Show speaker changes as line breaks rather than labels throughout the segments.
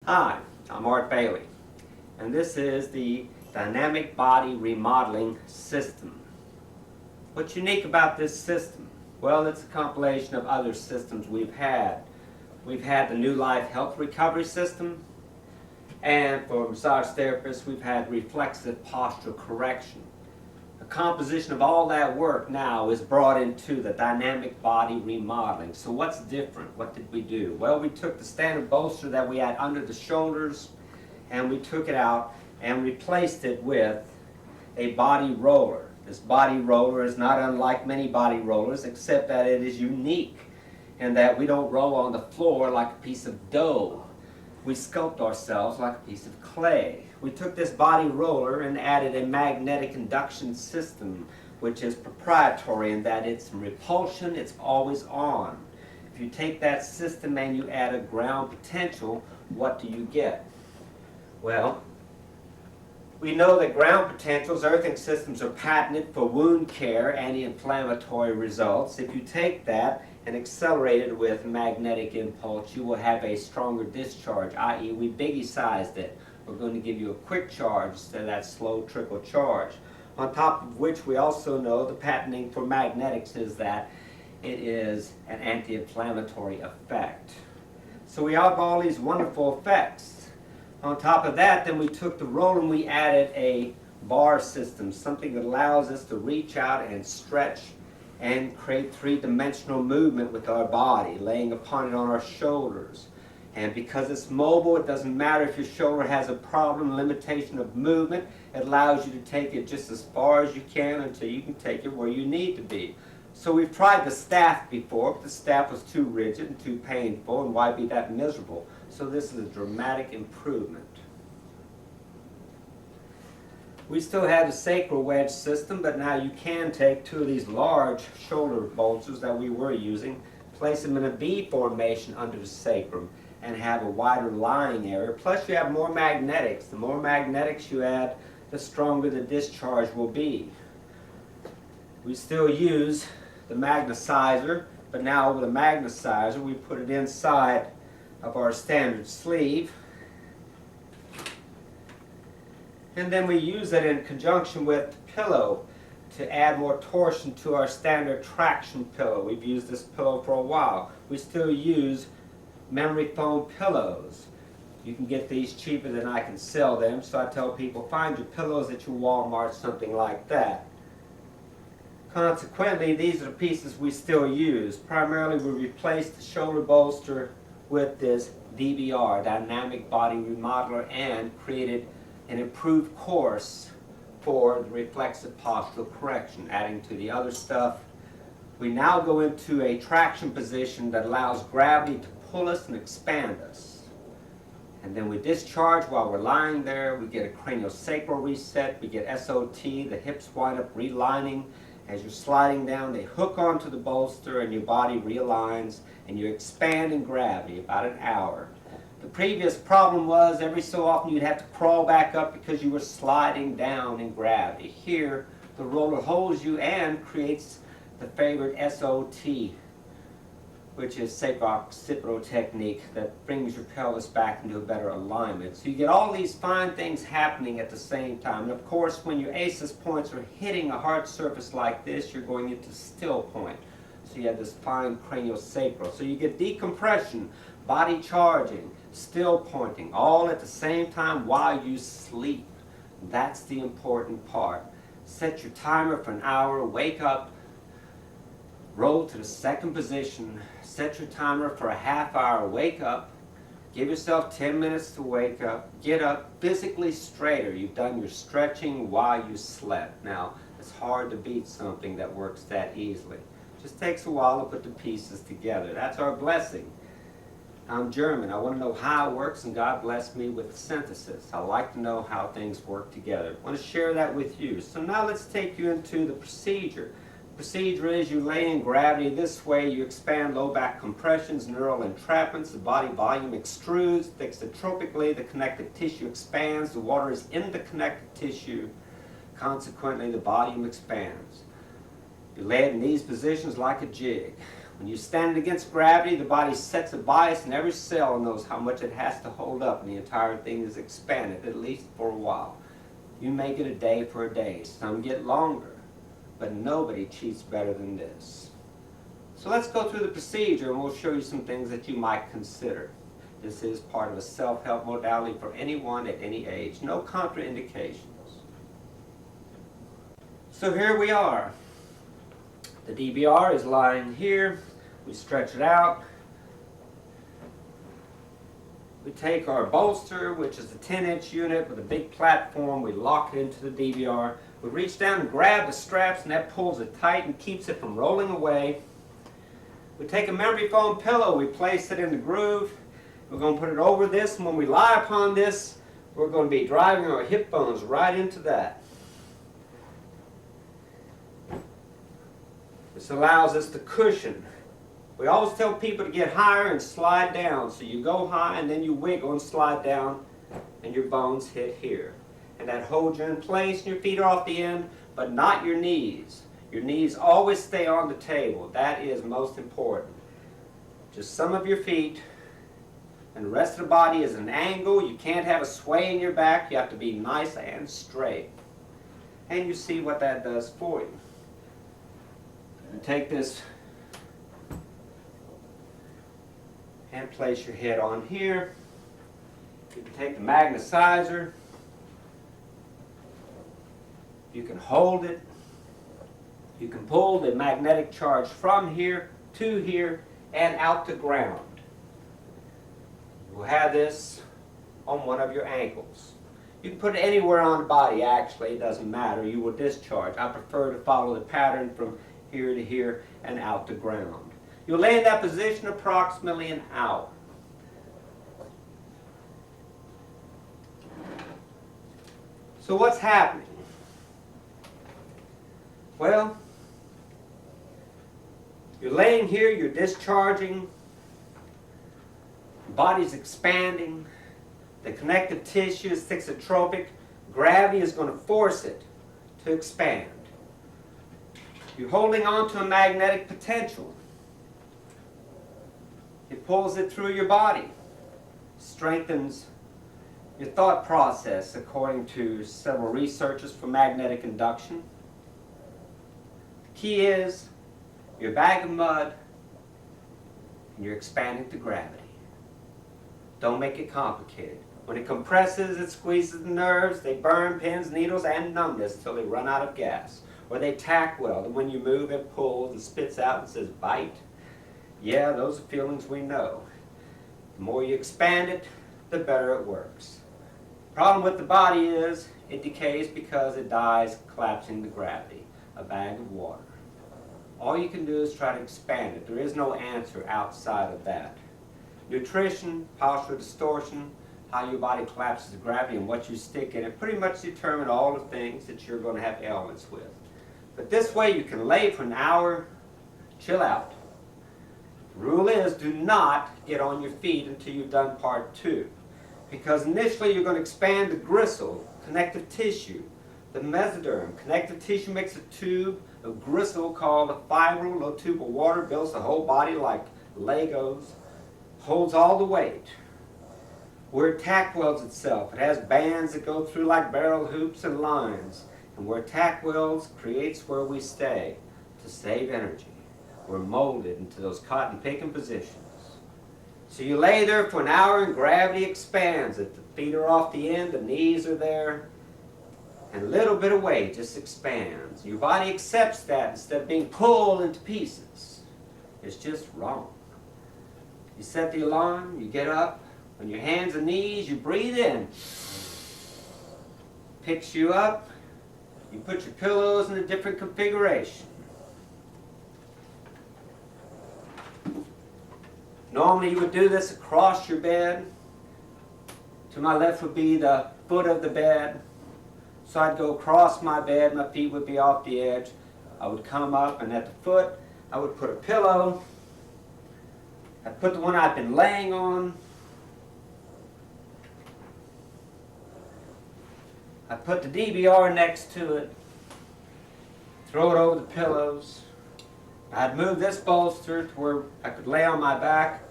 Hi, I'm Art Bailey, and this is the Dynamic Body Remodeling System. What's unique about this system? Well, it's a compilation of other systems we've had. We've had the New Life Health Recovery System, and for massage therapists, we've had reflexive postural correction. A composition of all that work now is brought into the dynamic body remodeling. So what's different? What did we do? Well, we took the standard bolster that we had under the shoulders and we took it out and replaced it with a body roller. This body roller is not unlike many body rollers, except that it is unique in that we don't roll on the floor like a piece of dough. We sculpt ourselves like a piece of clay. We took this body roller and added a magnetic induction system, which is proprietary in that it's repulsion, it's always on. If you take that system and you add a ground potential, what do you get? Well, we know that ground potentials, earthing systems, are patented for wound care, anti-inflammatory results. If you take that and accelerate it with magnetic impulse, you will have a stronger discharge, i.e. we biggie-sized it. We're going to give you a quick charge instead of that slow trickle charge. On top of which we also know the patenting for magnetics is that it is an anti-inflammatory effect. So we have all these wonderful effects. On top of that, then we took the roller and we added a bar system, something that allows us to reach out and stretch and create three-dimensional movement with our body, laying upon it on our shoulders. And because it's mobile, it doesn't matter if your shoulder has a problem, limitation of movement, it allows you to take it just as far as you can until you can take it where you need to be. So we've tried the staff before, but the staff was too rigid and too painful, and why be that miserable? So this is a dramatic improvement. We still have the sacral wedge system, but now you can take two of these large shoulder bolsters that we were using, place them in a V formation under the sacrum, and have a wider lying area. Plus you have more magnetics. The more magnetics you add, the stronger the discharge will be. We still use the magnetizer, but now with the magnetizer we put it inside of our standard sleeve. And then we use it in conjunction with the pillow to add more torsion to our standard traction pillow. We've used this pillow for a while. We still use memory foam pillows. You can get these cheaper than I can sell them, so I tell people find your pillows at your Walmart, something like that. Consequently, these are the pieces we still use. Primarily we replaced the shoulder bolster with this DBR, Dynamic Body Remodeler, and created an improved course for the reflexive postural correction, adding to the other stuff. We now go into a traction position that allows gravity to pull us and expand us. And then we discharge while we're lying there. We get a craniosacral reset. We get SOT. The hips wind up realigning. As you're sliding down, they hook onto the bolster and your body realigns and you expand in gravity about an hour. The previous problem was every so often you'd have to crawl back up because you were sliding down in gravity. Here, the roller holds you and creates the favorite SOT, which is sacro-occipital technique that brings your pelvis back into a better alignment. So you get all these fine things happening at the same time. And of course, when your ACES points are hitting a hard surface like this, you're going into still point. So you have this fine craniosacral. So you get decompression, body charging, still pointing, all at the same time while you sleep. That's the important part. Set your timer for an hour, wake up, roll to the second position, set your timer for a half hour, wake up, give yourself 10 minutes to wake up, get up, physically straighter. You've done your stretching while you slept. Now, it's hard to beat something that works that easily. Just takes a while to put the pieces together. That's our blessing. I'm German. I want to know how it works, and God bless me with synthesis. I like to know how things work together. I want to share that with you. So now let's take you into the procedure. The procedure is you lay in gravity this way, you expand low back compressions, neural entrapments, the body volume extrudes, thixotropically, the connective tissue expands, the water is in the connective tissue, consequently the volume expands. You lay it in these positions like a jig. When you stand against gravity, the body sets a bias and every cell knows how much it has to hold up, and the entire thing is expanded, at least for a while. You make it a day for a day. Some get longer, but nobody cheats better than this. So let's go through the procedure and we'll show you some things that you might consider. This is part of a self-help modality for anyone at any age. No contraindications. So here we are. The DBR is lying here. We stretch it out. We take our bolster, which is a 10-inch unit with a big platform. We lock it into the DBR. We reach down and grab the straps, and that pulls it tight and keeps it from rolling away. We take a memory foam pillow. We place it in the groove. We're going to put it over this, and when we lie upon this, we're going to be driving our hip bones right into that. This allows us to cushion. We always tell people to get higher and slide down. So you go high and then you wiggle and slide down and your bones hit here. And that holds you in place and your feet are off the end, but not your knees. Your knees always stay on the table. That is most important. Just some of your feet and the rest of the body is an angle. You can't have a sway in your back. You have to be nice and straight. And you see what that does for you. You take this and place your head on here. You can take the magnetizer. You can hold it. You can pull the magnetic charge from here to here and out to ground. You will have this on one of your ankles. You can put it anywhere on the body, actually. It doesn't matter. You will discharge. I prefer to follow the pattern from here to here and out to ground. You'll lay in that position approximately an hour. So what's happening? Well, you're laying here, you're discharging, the body's expanding, the connective tissue is thixotropic, gravity is going to force it to expand. You're holding on to a magnetic potential. It pulls it through your body, strengthens your thought process according to several researchers for magnetic induction. The key is you're a bag of mud and you're expanding to gravity. Don't make it complicated. When it compresses, it squeezes the nerves, they burn pins, needles, and numbness until they run out of gas. Or they tack weld, and when you move, it pulls and spits out and says, bite. Yeah, those are feelings we know. The more you expand it, the better it works. Problem with the body is, it decays because it dies collapsing to gravity, a bag of water. All you can do is try to expand it. There is no answer outside of that. Nutrition, postural distortion, how your body collapses to gravity, and what you stick in it pretty much determine all the things that you're going to have ailments with. But this way you can lay for an hour, chill out. The rule is do not get on your feet until you've done part 2. Because initially you're going to expand the gristle, connective tissue, the mesoderm. Connective tissue makes a tube of gristle called a fibril. A little tube of water builds the whole body like Legos, holds all the weight. Where it tack welds itself, it has bands that go through like barrel hoops and lines. And where tack welds creates where we stay to save energy. We're molded into those cotton picking positions. So you lay there for an hour and gravity expands it. The feet are off the end, the knees are there, and a little bit of weight just expands. Your body accepts that instead of being pulled into pieces. It's just wrong. You set the alarm, you get up, on your hands and knees, you breathe in. Picks you up. You put your pillows in a different configuration. Normally you would do this across your bed. To my left would be the foot of the bed. So I'd go across my bed, my feet would be off the edge. I would come up and at the foot I would put a pillow. I'd put the one I've been laying on. I put the DBR next to it, throw it over the pillows, I'd move this bolster to where I could lay on my back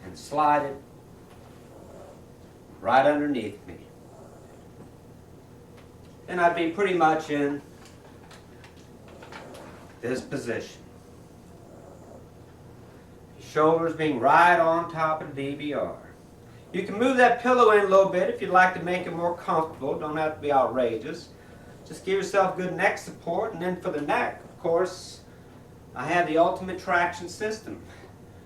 and slide it right underneath me. And I'd be pretty much in this position. Shoulders being right on top of the DBR. You can move that pillow in a little bit if you'd like to make it more comfortable. Don't have to be outrageous. Just give yourself good neck support, and then for the neck, of course, I have the ultimate traction system.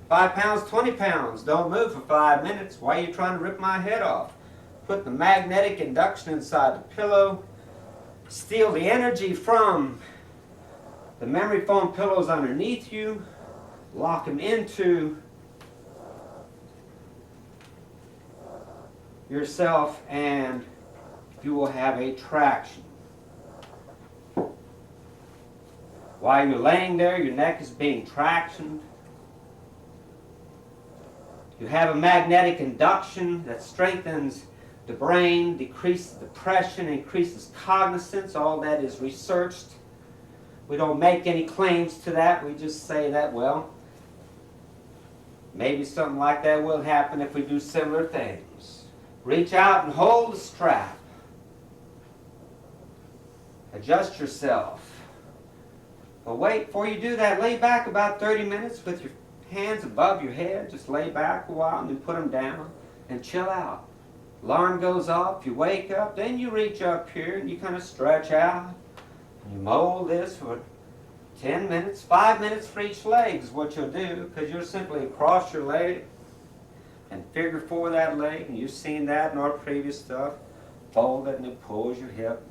5 pounds, 20 pounds. Don't move for 5 minutes. Why are you trying to rip my head off? Put the magnetic induction inside the pillow. Steal the energy from the memory foam pillows underneath you. Lock them into yourself, and you will have a traction. While you're laying there, your neck is being tractioned. You have a magnetic induction that strengthens the brain, decreases depression, increases cognizance. All that is researched. We don't make any claims to that. We just say that, well, maybe something like that will happen if we do similar things. Reach out and hold the strap. Adjust yourself. But wait, before you do that, lay back about 30 minutes with your hands above your head. Just lay back a while and then put them down and chill out. Alarm goes off, you wake up, then you reach up here and you kind of stretch out. And you mold this for 10 minutes, 5 minutes for each leg is what you'll do, because you'll simply cross your leg and figure 4 that leg, and you've seen that in our previous stuff. Fold it and it pulls your hip.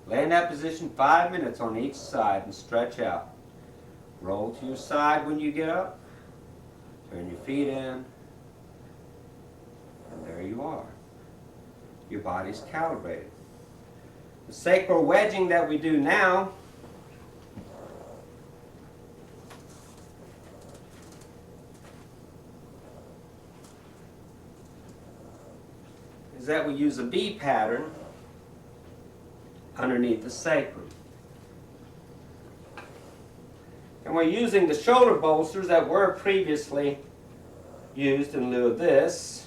Lay in that position 5 minutes on each side and stretch out. Roll to your side when you get up. Turn your feet in. And there you are. Your body's calibrated. The sacral wedging that we do now is that we use a V pattern underneath the sacrum. And we're using the shoulder bolsters that were previously used in lieu of this.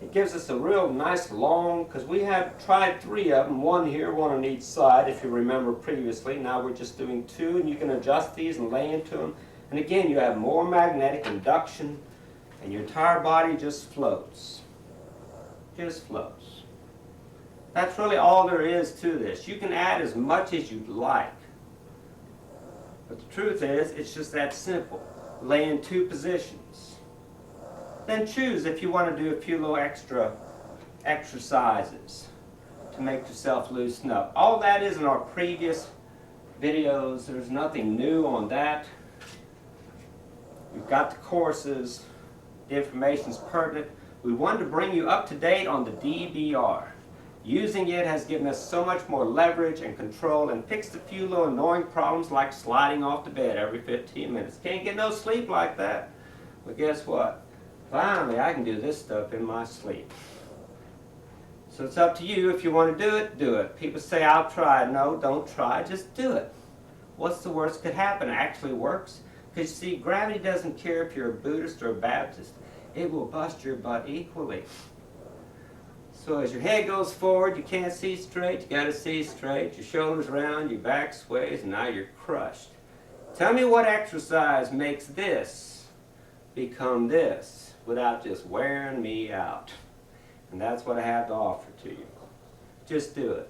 It gives us a real nice long, because we have tried 3 of them, 1 here, 1 on each side, if you remember previously. Now we're just doing 2, and you can adjust these and lay into them. And again, you have more magnetic induction, and your entire body just floats. Just floats. That's really all there is to this. You can add as much as you'd like. But the truth is, it's just that simple. Lay in 2 positions. Then choose if you want to do a few little extra exercises to make yourself loosen up. All that is in our previous videos. There's nothing new on that. We've got the courses. The information's pertinent. We wanted to bring you up to date on the DBR. Using it has given us so much more leverage and control, and fixed a few little annoying problems like sliding off the bed every 15 minutes. Can't get no sleep like that. But guess what? Finally, I can do this stuff in my sleep. So it's up to you. If you want to do it, do it. People say, I'll try. No, don't try. Just do it. What's the worst that could happen? It actually works. Because you see, gravity doesn't care if you're a Buddhist or a Baptist. It will bust your butt equally. So as your head goes forward, you can't see straight. You got to see straight. Your shoulders round, your back sways, and now you're crushed. Tell me what exercise makes this become this without just wearing me out. And that's what I have to offer to you. Just do it.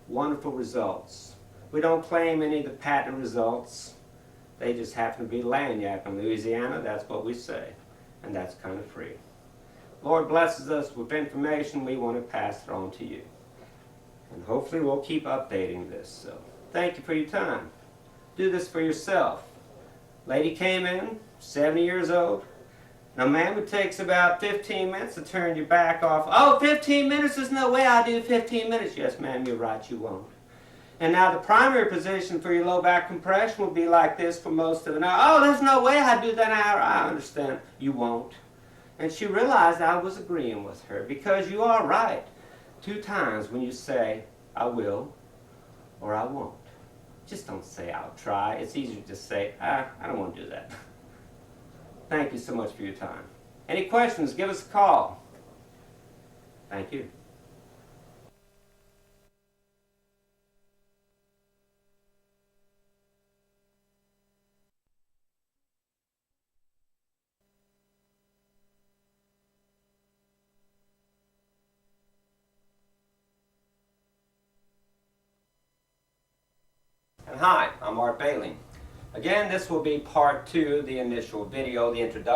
Wonderful results. We don't claim any of the patent results. They just happen to be Lagniappe in Louisiana. That's what we say. And that's kind of free. Lord blesses us with information. We want to pass it on to you. And hopefully we'll keep updating this. So thank you for your time. Do this for yourself. Lady came in, 70 years old. Now, ma'am, it takes about 15 minutes to turn your back off. Oh, 15 minutes? There's no way I'll do 15 minutes. Yes, ma'am, you're right, you won't. And now the primary position for your low back compression will be like this for most of an hour. Oh, there's no way I'd do that an hour. I understand. You won't. And she realized I was agreeing with her, because you are right 2 times when you say, I will or I won't. just don't say I'll try. It's easier to just say, I don't want to do that. Thank you so much for your time. Any questions, give us a call. Thank you. And hi, I'm Art Bailey. Again, this will be part 2 of the initial video, the introduction.